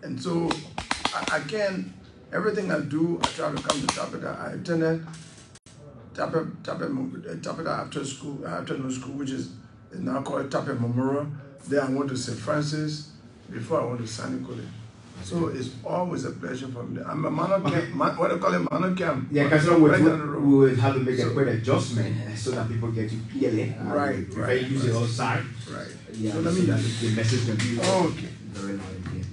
and so again, everything I do, I try to come to Tappita. I attended Tappita afternoon school, which is now called Tappita Memorial. Then I went to St. Francis before I went to San Nicolas. So it's always a pleasure for me. I'm a monocam, what do you call it, monocam? Yeah, because we will have to make a quick adjustment so that people get you clearly. Right. If I use it outside. Right. Yeah, so let me the message can be okay. Very loud. Yeah.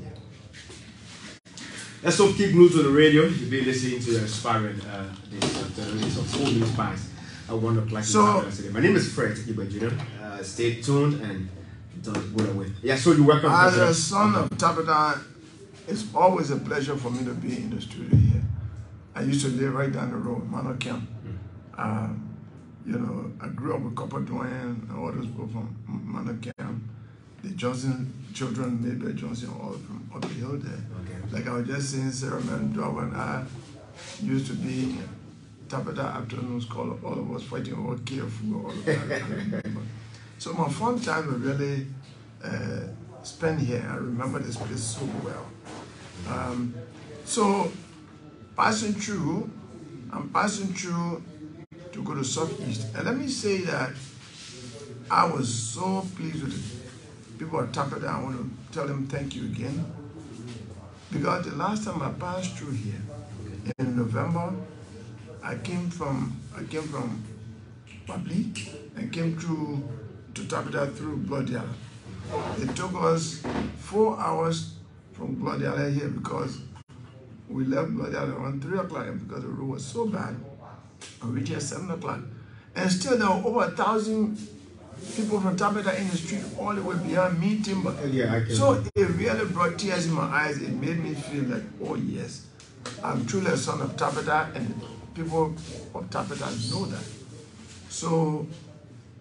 Let's keep new to the radio. You'll be listening to the inspiring the release of 4 minutes past at 1 o'clock. So, my name is Fred Iba Jr. Stay tuned and don't go away. Yeah, so you're welcome. As a son of Tappita, it's always a pleasure for me to be in the studio here. I used to live right down the road, Monocam. You know, I grew up with Copper Dwayne and all those people from Monocam. The Johnson children, maybe Johnson, all from up the hill there. Okay. Like I was just saying, Sarah Mandra and I used to be in Tappita afternoon school, all of us fighting over careful, all of that. So my fun time I really spent here. I remember this place so well. So passing through, I'm passing through to go to Southeast. And let me say that I was so pleased with the people at Tappita. I want to tell them thank you again. Because the last time I passed through here, in November, I came from Pabli and came through to Tappita through Glodiala. It took us 4 hours from Glodiala here because we left Glodiala around 3 o'clock because the road was so bad. I reached here at 7 o'clock. And still there were over 1,000 people from Tappita in the street all the way behind me, Timber. Yeah, so it really brought tears in my eyes. It made me feel like, oh yes, I'm truly a son of Tappita, and people of Tappita know that. So,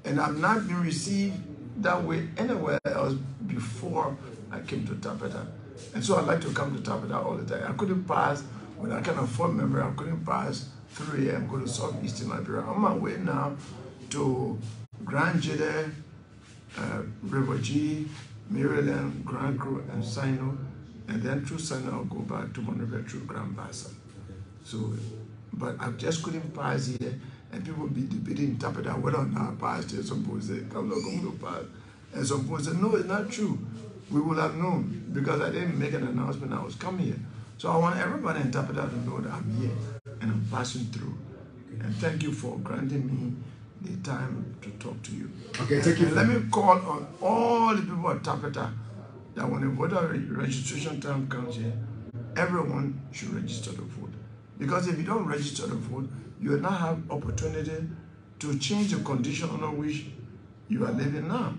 and I've not been received that way anywhere else before I came to Tappita. And so I like to come to Tappita all the time. I couldn't pass, when I can afford memory, I couldn't pass 3 a.m. go to Southeastern Liberia. On my way now to Grand Jede, River G, Maryland, Grand Cru, and Sino, and then through Sino I'll go back to Monrovia through Grand Bassa. So, but I just couldn't pass here, and people be debating in Tappita whether or not I passed here. Some people say, I'm not going to pass. And some people say, no, it's not true. We would have known because I didn't make an announcement I was coming here. So I want everybody in Tappita to know that I'm here and I'm passing through. And thank you for granting me the time to talk to you. Okay, thank you. And let me call on all the people at Tappita that when the voter registration time comes here, everyone should register to vote. Because if you don't register to vote, you will not have opportunity to change the condition under which you are living now.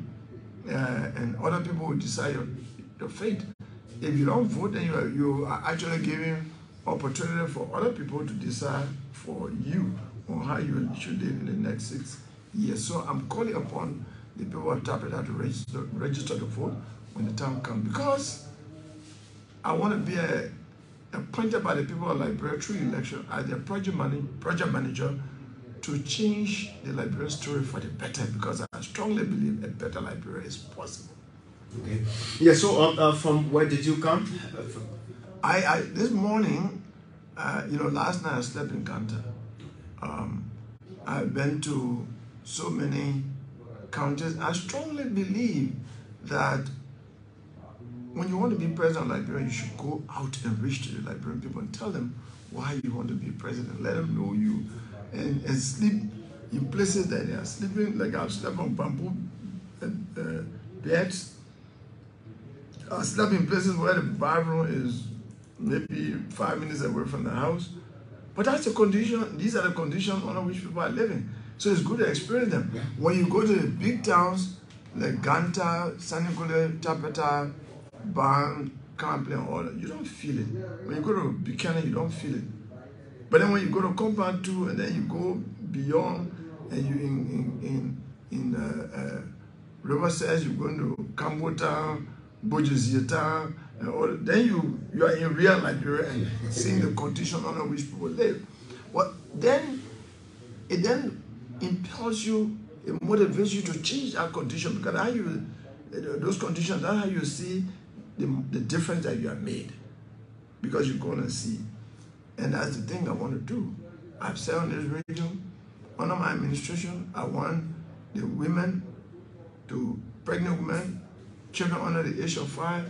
And other people will decide your fate. If you don't vote, then you are actually giving opportunity for other people to decide for you on how you should live in the next 6 years. So I'm calling upon the people of Tappita to register to vote when the time comes, because I want to be appointed by the people of Liberia through election as their project manager to change the Liberian story for the better, because I strongly believe a better Liberia is possible. Okay. Yeah, so from where did you come? I this morning, last night I slept in Kanta. I've been to so many counties. I strongly believe that when you want to be president of Liberia, you should go out and reach to the Liberian people and tell them why you want to be president. Let them know you, and sleep in places that they are sleeping. Like I've slept on bamboo beds. I slept in places where the bathroom is maybe 5 minutes away from the house. But that's the condition. These are the conditions under which people are living. So it's good to experience them. Yeah. When you go to the big towns like Ganta, San Nicolas, Tappita, Ban, Camplin, all that, you don't feel it. When you go to Buchanan, you don't feel it. But then when you go to Compound 2 and then you go beyond and you in Riverside, you're going to Cambodia, Bojizia, and all, then you are in real Liberia and seeing the condition under which people live. Well, then it then impels you, it motivates you to change that condition, because how you, those conditions, that's how you see the difference that you have made, because you're going to see. And that's the thing I want to do. I've said on this radio, under my administration, I want the women, pregnant women, children under the age of 5,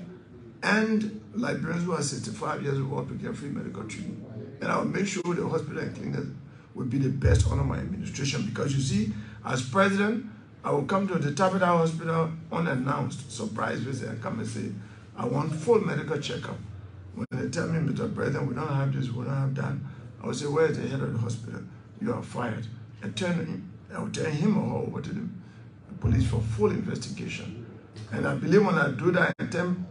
and Liberians who are 65 years old to get free medical treatment. And I will make sure the hospital and clinics will be the best under my administration, because you see, as president, I will come to the Tappita hospital unannounced, surprise visit, and come and say, I want full medical checkup. When they tell me, Mr. President, we don't have this, we don't have that, I will say, where is the head of the hospital? You are fired. And I will turn him or her over to the police for full investigation. And I believe when I do that, 10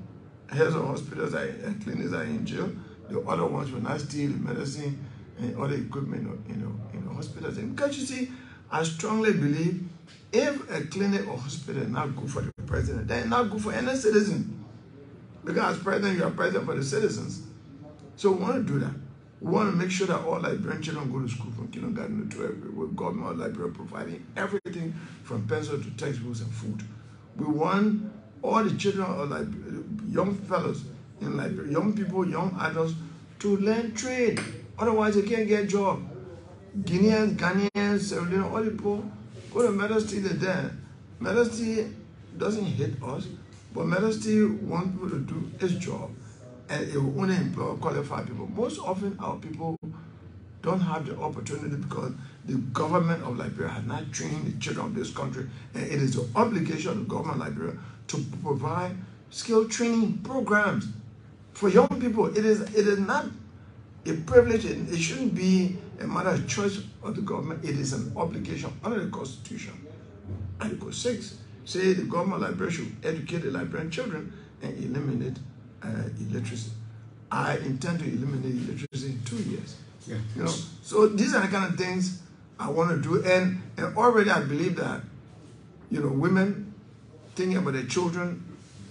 heads of hospitals and clinics are in jail, the other ones will not steal the medicine and other equipment in the hospitals. And because you see, I strongly believe if a clinic or hospital is not good for the president, then it's not good for any citizen. Because as president, you are president for the citizens. So we want to do that. We want to make sure that all Liberian children go to school from kindergarten to 12, with government or Liberia providing everything from pencil to textbooks and food. We want all the children or young fellows in Liberia, young people, young adults, to learn trade. Otherwise, they can't get a job. Guineans, Ghanaians, Sierra Leone, all the people go to Medicine, they're there. Medicine doesn't hate us, but Medicine wants people to do its job. And it will only employ qualified people. Most often, our people don't have the opportunity because the government of Liberia has not trained the children of this country. And it is the obligation of the government of Liberia to provide skill training programs for young people. It is not a privilege, and it shouldn't be a matter of choice of the government. It is an obligation under the Constitution. Article 6 says the government of Liberia should educate the Liberian children and eliminate illiteracy. I intend to eliminate illiteracy in 2 years. Yeah. You know, so these are the kind of things I want to do, and already I believe that, you know, women thinking about their children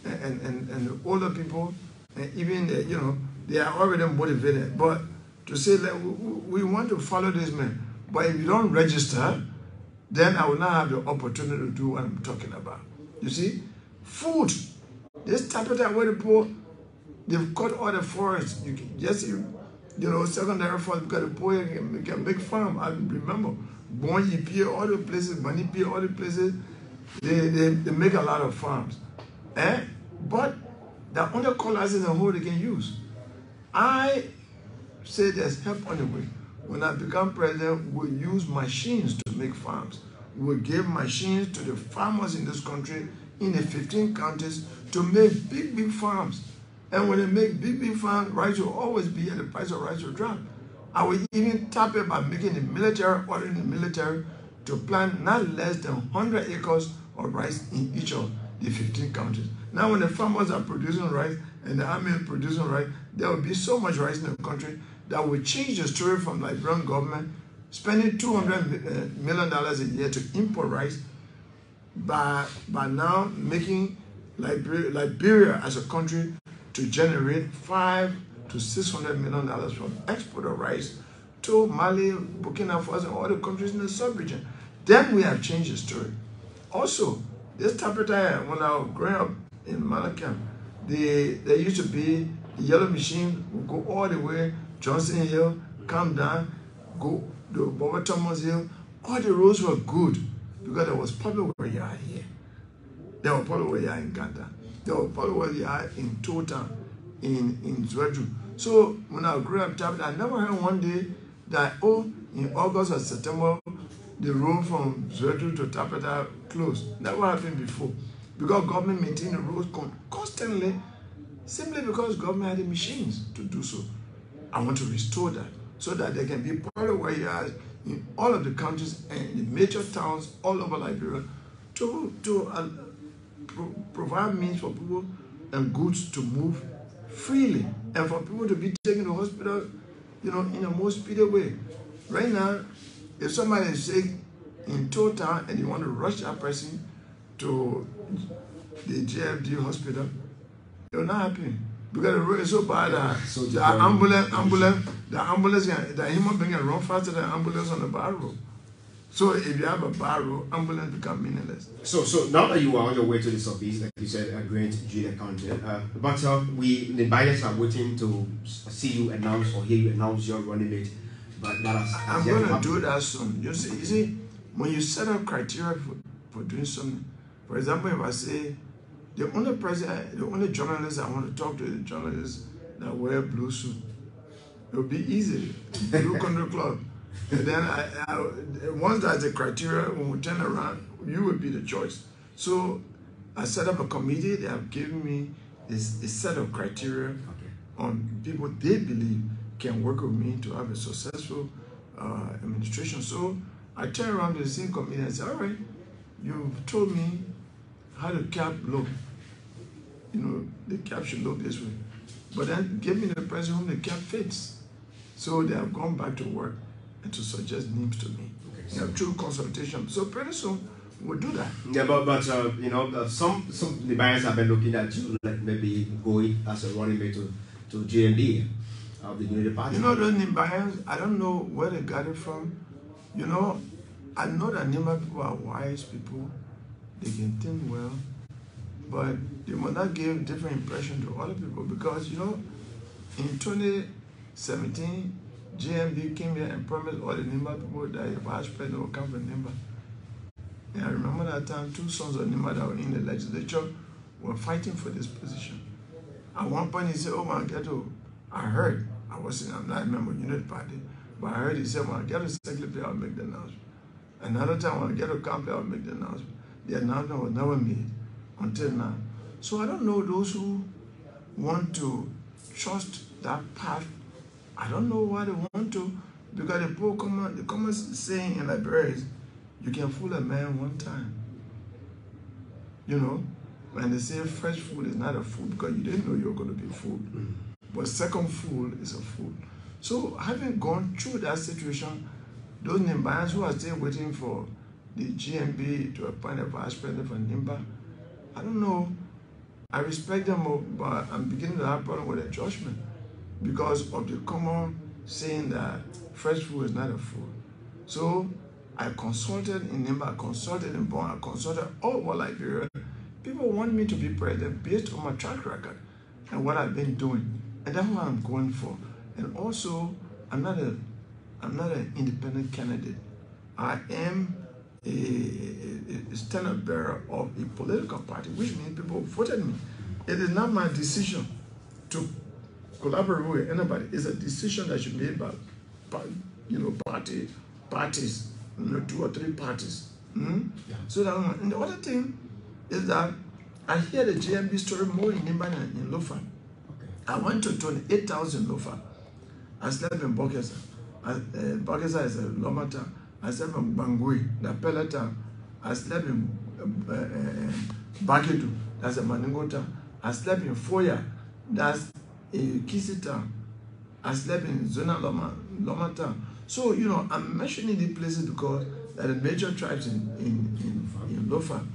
and the older people, and even the, you know, they are already motivated. But to say that we want to follow this man, but if you don't register, then I will not have the opportunity to do what I'm talking about. You see, food. This Tappita where the poor, they've cut all the forests. You can just, you know, secondary forest, because the poor can make farm. I remember Bonyi Pier, all the places, Bani Pier, all the places, they make a lot of farms. But the only colors in the whole they can use. I say there's help on the way. When I become president, we'll use machines to make farms. We'll give machines to the farmers in this country in the 15 counties to make big farms. And when they make big farms, rice will always be, and the price of rice will drop. I will even tap it by making the military, ordering the military to plant not less than 100 acres of rice in each of the 15 counties. Now when the farmers are producing rice and the army is producing rice, there will be so much rice in the country that will change the story from the Liberian government spending $200 million a year to import rice by now making Liberia as a country to generate $500 to $600 million from export of rice to Mali, Burkina Faso, and all the countries in the sub-region. Then we have changed the story. Also, this Tappita, when I was growing up in Malakam, there used to be the yellow machine would go all the way Johnson Hill, come down, go to Boba Thomas Hill. All the roads were good because there was public warrior here. There was public warrior in Ganda. There was public warrior in Tota, in Zweju. So when I grew up, I never heard one day that, oh, in August or September, the road from Zweju to Tappita closed. Never happened before. Because government maintained the roads constantly, simply because government had the machines to do so. I want to restore that so that there can be public warriors in all of the counties and in the major towns all over Liberia to provide means for people and goods to move freely and for people to be taken to hospital, you know, in a more speedy way. Right now, if somebody is sick in Tota and you want to rush that person to the JFD hospital, it will not happen. Because the road is so bad that the ambulance, the human being can run faster than ambulance on the bad road. So if you have a barrow, ambulance become meaningless. So now that you are on your way to the service, like you said, a great junior county, but the buyers are waiting to see you announce or hear you announce your running mate. But I'm going to do that soon. You see, when you set up criteria for doing something, for example, if I say the only journalist I want to talk to is the journalist that wear blue suit, it will be easy. Blue country club. And then once that's a criteria, when we turn around, you will be the choice. So I set up a committee. They have given me a set of criteria on people they believe can work with me to have a successful administration. So I turn around to the same committee and say, all right, you've told me how to cap low. You know, the cap should look this way. But then give me the person whom the cap fits. So they have gone back to work and to suggest names to me. Okay, so through consultation. So pretty soon we'll do that. Yeah, but you know, some the buyers have been looking at you like maybe going as a running mate to GMB of the Unity Party. You know those Nimbayans, I don't know where they got it from. You know, I know that Nimba people are wise people. They can think well, but they must not give different impression to other people because, you know, in 2017, GMB came here and promised all the Nimba people that the vice president will come from Nimba. And I remember that time, two sons of Nimba that were in the legislature were fighting for this position. At one point he said, oh my God, I heard, I'm not a member of the Unity Party, but I heard he said, when I get to Secretary, I'll make the announcement. Another time when I get to Camp, I'll make the announcement. The announcement was never made until now. So I don't know those who want to trust that path. I don't know why they want to, because the common saying in Liberia is, you can fool a man one time. You know, when they say fresh food is not a fool because you didn't know you were going to be fooled. But second fool is a fool. So having gone through that situation, those Nimbayans who are still waiting for the GMB to appoint a vice president for Nimba, I don't know. I respect them, but I'm beginning to have a problem with their judgment because of the common saying that fresh food is not a food. So I consulted in Nimba, I consulted in Bon, I consulted all over Liberia. People want me to be president based on my track record and what I've been doing. And that's what I'm going for. And also, I'm not an independent candidate. I am a standard bearer of a political party, which means people voted me. It is not my decision to collaborate with anybody. It's a decision that should be made by parties, 2 or 3 parties. Yeah. So that, and the other thing is that I hear the GMB story more in Nimba than in Lofa. Okay. I went to 28,000 Lofa. I slept in Bokesa. Bokesa is a Lomata. I slept in Bangui, the Peleta. I slept in Bakedu, that's a Maningota. I slept in Foya, that's a Kisita. I slept in Zona Lomata. So, you know, I'm mentioning these places because they're the major tribes in Lofa.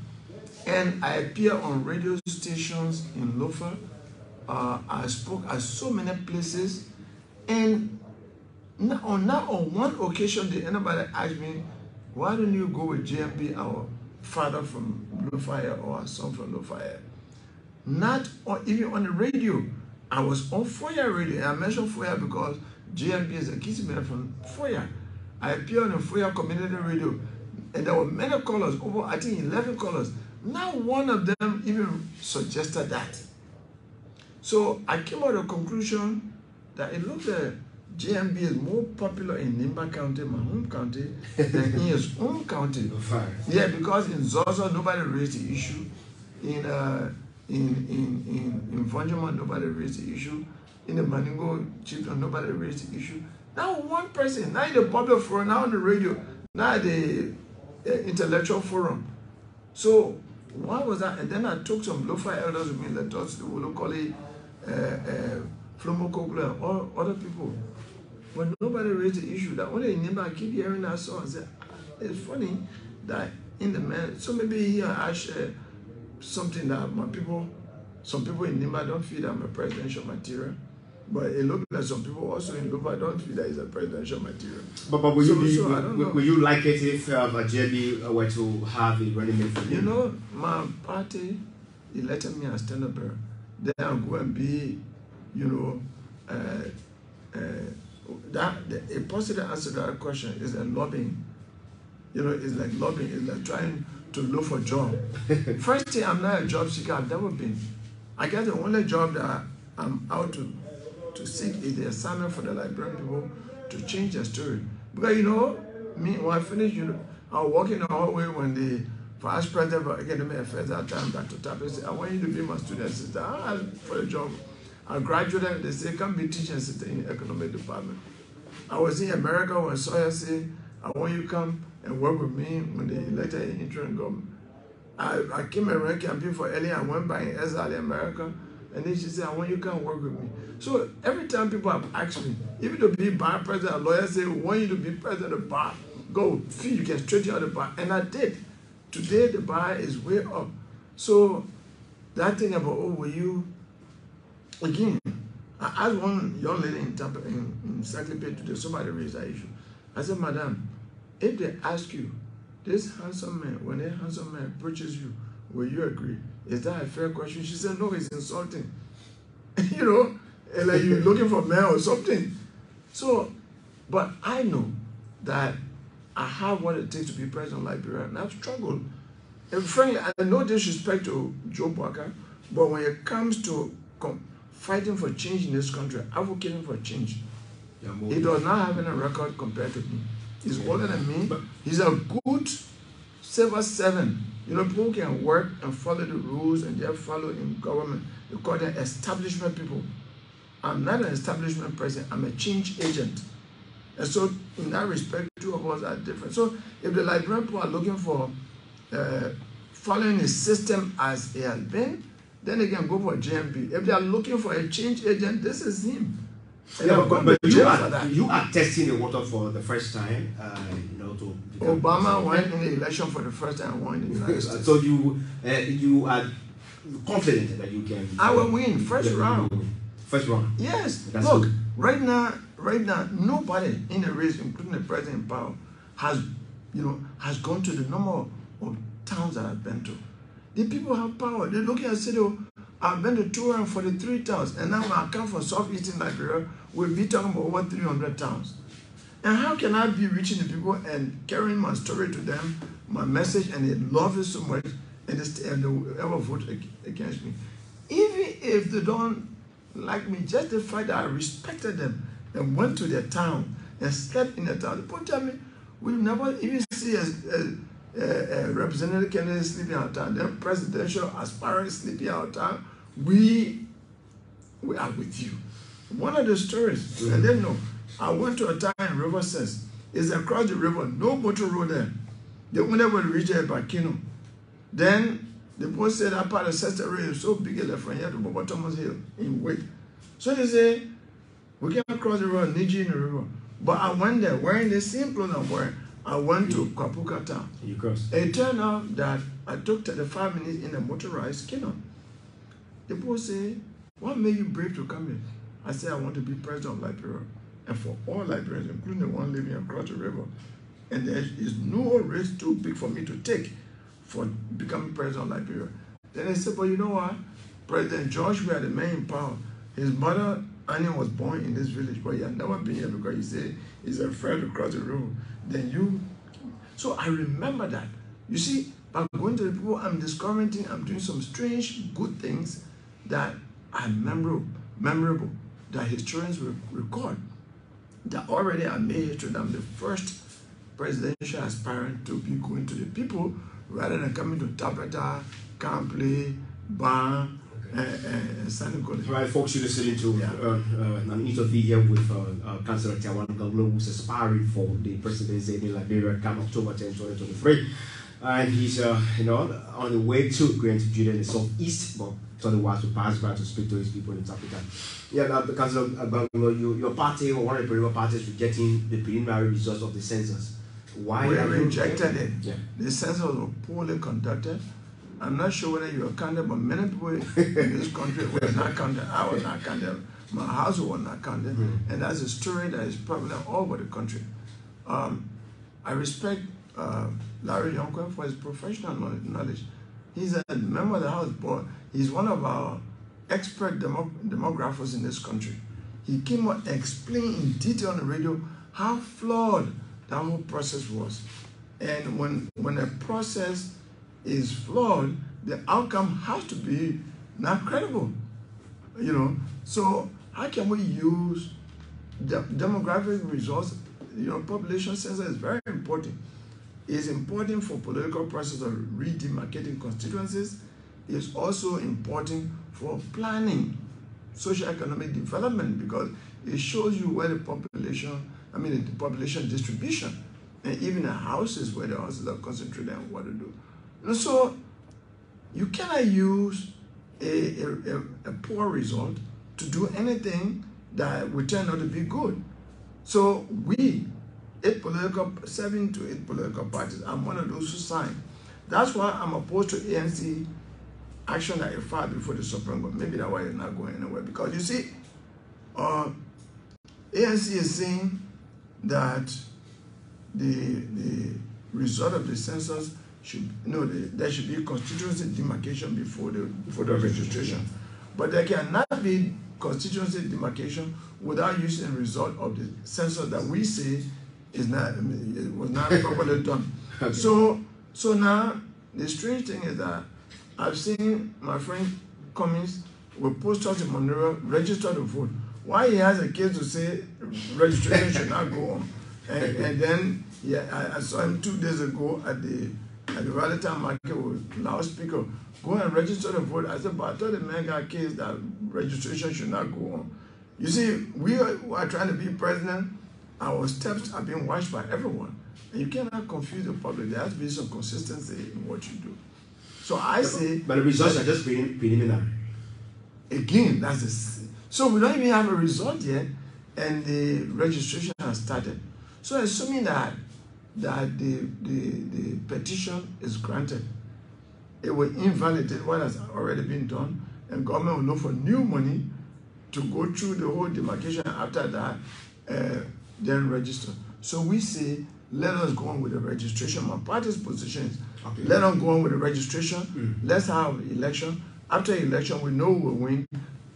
And I appear on radio stations in Lofa. I spoke at so many places. And not on one occasion did anybody ask me, why don't you go with GMB, our father from Lofaya or our son from Lofaya? Not even on the radio. I was on Foya radio, and I mentioned Foya because GMB is a kissman from Foya. I appeared on the Foya community radio, and there were many callers, over I think 11 callers. Not one of them even suggested that. So I came out with a conclusion that it looks like GMB is more popular in Nimba County, my home county, than in his own county. Yeah, because in Zozo nobody raised the issue. In Vonjama nobody raised the issue. In the Maningo Chieftain nobody raised the issue. Now one person, now in the public forum, now on the radio, now at the intellectual forum. So why was that? And then I took some Lofa elders with me, like locally, Flomo Kokula, and all other people. When nobody raised the issue, that only in Nimba, I keep hearing that song. I said, it's funny that in the man, so maybe here I share something that some people in Nimba don't feel that I'm a presidential material. But it looked like some people also in Luba don't feel that it's a presidential material. But will you like it if Ajeli were to have a running mate for you? You know, my party elected me as standard bearer. Then I'll go and be, you know, a positive answer to that question is like lobbying. You know, it's like lobbying. It's like trying to look for a job. First thing, I'm not a job seeker. I've never been. I guess the only job that I'm out to seek is the assignment for the Liberian people to change their story. Because, you know, me, when I finished, you know, I was walking the hallway when the vice president of academic affairs at that time, Dr. Tappita, said, I want you to be my student assistant. I asked for a job. I graduated, they said, come be teaching assistant in the economic department. I was in America when Sawyer said, I want you to come and work with me when they elected an interim government. I came and campaign for Ellie. I went by in Ezali, America. And then she said, I want you to come work with me. So every time people have asked me, even to be bar president, a lawyer say, we want you to be president of the bar. Go, feel you can straighten out the bar. And I did. Today, the bar is way up. So that thing about, oh, will you, again, I asked one young lady in Cllr today, somebody raised that issue. I said, Madam, if they ask you, this handsome man, when a handsome man approaches you, will you agree? Is that a fair question? She said, no, it's insulting. You know, like you're looking for man or something. So, but I know that I have what it takes to be president of Liberia, and I've struggled. And frankly, I no disrespect to Joe Barker, but when it comes to fighting for change in this country, advocating for change, he does not have any record compared to me. He's older than me. He's a good civil servant. You know, people can work and follow the rules and they follow in government. They call them establishment people. I'm not an establishment person. I'm a change agent. And so in that respect, two of us are different. So if the Liberian people are looking for following a system as it has been, then they can go for JMP. If they are looking for a change agent, this is him. Yeah, but you are testing the water for the first time, you know, to Obama went in the election for the first time and won in the United States. So you are confident that you can. I will win first round. First round. Yes. That's Look, good. right now, nobody in the race, including the president in power, has gone to the number of towns that I've been to. The people have power. They look at and say, oh, I've been to 243 towns, and now when I come from southeastern Liberia, we'll be talking about over 300 towns. And how can I be reaching the people and carrying my story to them, my message, and they love it so much, and they will ever vote against me? Even if they don't like me, just the fact that I respected them and went to their town and slept in their town. People tell me, we never even see a representative candidate sleeping out of town, then presidential aspirants sleeping out of town. We are with you. One of the stories, and then no, I went to a town in River Sense. It's across the river, no motor road there. They won't ever reach there by Kino. Then the boy said that part of Sister Ray is so big left from here to Bobo Thomas Hill in weight. So they say, we can't cross the river, Niji in the river. But I went there wearing the same clothes I'm wearing. I went to Kwapuka town. You crossed. It turned out that I took 35 minutes in a motorized Kino. The boy said, what made you brave to come here? I said, I want to be president of Liberia. And for all Liberians, including the one living across the river. And there is no risk too big for me to take for becoming president of Liberia. Then they said, but you know what? President George, we are the man in power. His mother, Annie, was born in this village, but he had never been here because he said he's afraid to cross the road. Then you... So I remember that. You see, by going to the people, I'm discovering things, I'm doing some strange, good things that are memorable, that historians will record. That already I made history, that I'm the first presidential aspirant to be going to the people rather than coming to Tappita, Cllr, Ban, and San College. Right, folks, you're listening to an interview here with Councillor Tiawan Gongloe, who's aspiring for the presidency in Liberia come October 10, 2023. And he's on the way to Grand Judah in the southeast, but otherwise to pass by to speak to his people in Tappita. Yeah, Councillor Gongloe, your party or one of the political parties rejecting the preliminary results of the census. Why? We have rejected it. Yeah. The census was poorly conducted. I'm not sure whether you were counted, but many people in this country were not counted. I was not counted. my house was not counted, and that's a story that is prevalent all over the country. I respect Larry Yonkwe for his professional knowledge. He's a member of the House Board. He's one of our expert demographers in this country. He came out and explained in detail on the radio how flawed that whole process was. And when a process is flawed, the outcome has to be not credible. You know, so how can we use the demographic results? You know, population census is very important. It's important for political process of redemarcating constituencies. It's also important for planning socio-economic development because it shows you where the population, the population distribution, and even the houses where the houses are concentrated and what to do. And so you cannot use a poor result to do anything that will turn out to be good. So we, 7 to 8 political parties, I'm one of those who signed. That's why I'm opposed to ANC action that you filed before the Supreme Court. Maybe that's why you're not going anywhere. Because you see, ANC is saying that the result of the census there should be constituency demarcation before the registration. But there cannot be constituency demarcation without using the result of the census that we say is not, it was not properly done. Okay. So now the strange thing is that I've seen my friend Cummings with posters in Monroe register to vote. Why he has a case to say registration should not go on, and then I saw him 2 days ago at the Rally Town Market with loudspeaker, go and register to vote. I said, but I thought the man got a case that registration should not go on. You see, we are trying to be president. Our steps are being watched by everyone. And you cannot confuse the public. There has to be some consistency in what you do. So I say... But the results are just preliminary. Again, that's the... So we don't even have a result yet, and the registration has started. So assuming that the petition is granted, it will invalidate what has already been done, and government will look for new money to go through the whole demarcation. After that, then register. So we say, let us go on with the registration. My party's position is, okay, let us go on with the registration. Let's have election. After election, we know we'll win,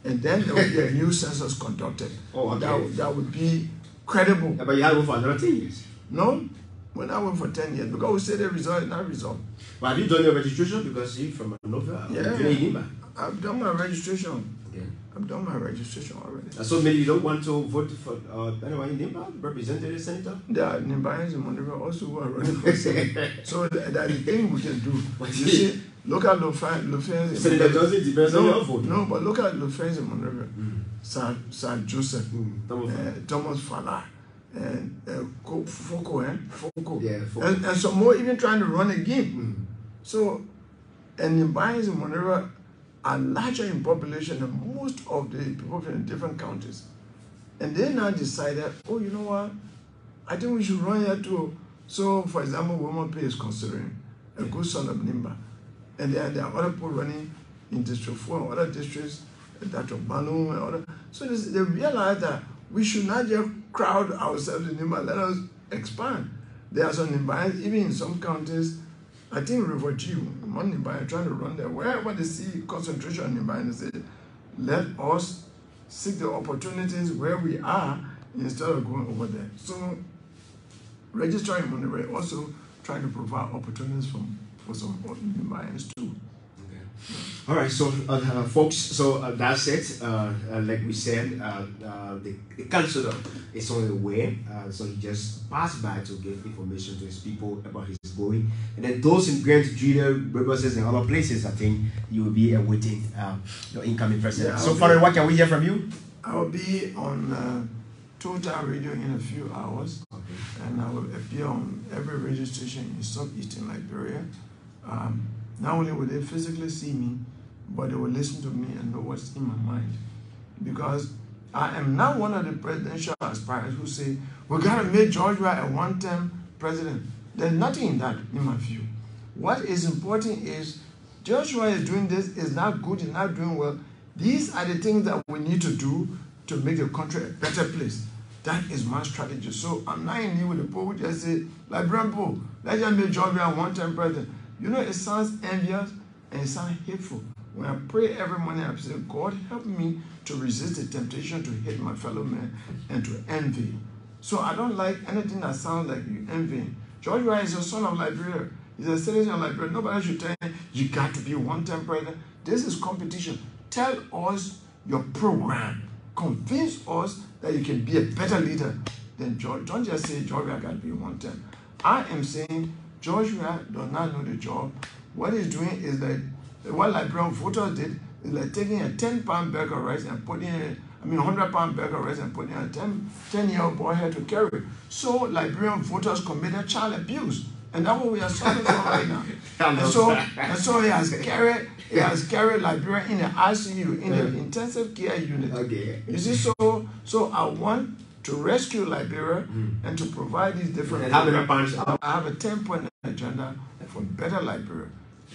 and then there will be a new census conducted. Oh, okay. That would be credible. Yeah, but you have to wait for another 10 years. No, we're not waiting for 10 years because we say the result is not result. But have you done your registration? Because you're from Nova. Yeah, I've done my registration. Okay. I've done my registration already. So maybe you don't want to vote for anyone in Nimba, representative senator? There are Nimbans in Monrovia also who are running for Senate. So that's the thing we can do. You see, look at Lufens. Senator Johnson depends on your vote. No, but look at Lufens in Monrovia. Sir Joseph, Thomas Fala, and Foko. Yeah, Foko. And some more even trying to run again. So, and Nimbans in Monrovia are larger in population than most of the people from different counties. And they now decided, oh, you know what? I think we should run here too. So, for example, Woman Pay is considering a good son of Nimba. And there are other people running in District 4 and other districts, Dr. Banu and other. So they realized that we should not just crowd ourselves in Nimba, let us expand. There are some Nimbans, even in some counties, I think River G, one Nimba trying to run there. Wherever they see concentration on Nimba, they say, let us seek the opportunities where we are instead of going over there. So registering Monterey also trying to provide opportunities for some Nimbans too. All right, so folks, so that's it. Like we said, the councillor is on the way, so he just passed by to give information to his people about his going. And then those in Grant, Julia, Burgos, and other places, I think you will be awaiting your incoming president. Yeah, so, Father, what can we hear from you? I will be on Total Radio in a few hours, and I will appear on every radio station in southeastern Liberia. Not only will they physically see me, but they will listen to me and know what's in my mind. Because I am not one of the presidential aspirants who say, we got to make George Weah a one-term president. There's nothing in that, in my view. What is important is George Weah is doing this, is not good, is not doing well. These are the things that we need to do to make the country a better place. That is my strategy. So I'm not in here with the people who just say, Liberian people, let's just make George Weah one-time president. You know, it sounds envious and it sounds hateful. When I pray every morning, I say, God, help me to resist the temptation to hate my fellow man and to envy. So I don't like anything that sounds like you envying. George Weah is a son of Liberia. He's a citizen of Liberia. Nobody should tell him, you got to be one-time president. This is competition. Tell us your program. Convince us that you can be a better leader than George. Don't just say George Weah got to be one-time. I am saying George Weah does not know the job. What he's doing is like what Liberian voters did is like taking a 10-pound bag of rice and putting a 100-pound bag of rice and putting a 10-year-old boy here to carry. So Liberian voters committed child abuse. And that's what we are suffering from right now. And so he has carried Liberia in the ICU, in the intensive care unit. Okay. You see, so I want to rescue Liberia and to provide these different programs. I have a 10-point agenda for better Liberia.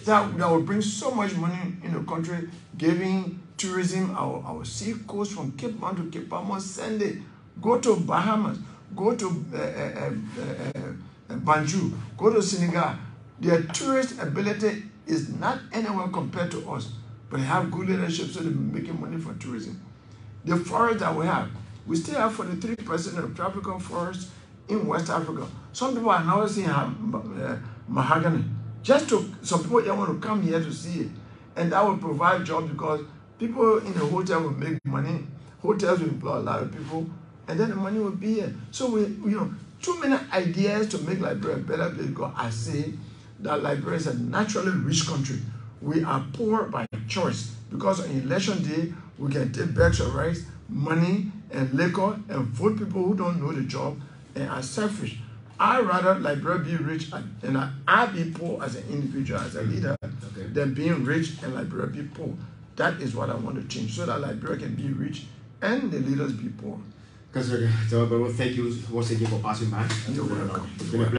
That will bring so much money in the country, giving tourism our sea coast from Cape Town to Cape Palmas, send it. Go to Bahamas, go to Banjul, go to Senegal. Their tourist ability is not anywhere compared to us, but they have good leadership, so they're making money for tourism. The forest that we still have 43% of tropical forests in West Africa. Some people are now seeing mahogany. Some people just want to come here to see it, and that will provide jobs because people in the hotel will make money. Hotels will employ a lot of people, and then the money will be here. So too many ideas to make Liberia a better place because I say that Liberia is a naturally rich country. We are poor by choice because on election day, we can take bags of rice, money, and liquor and vote people who don't know the job and are selfish. I'd rather Liberia be rich and I be poor as an individual, as a leader, than being rich and Liberia be poor. That is what I want to change so that Liberia can be rich and the leaders be poor. Thank you once again for passing by. It's been a pleasure.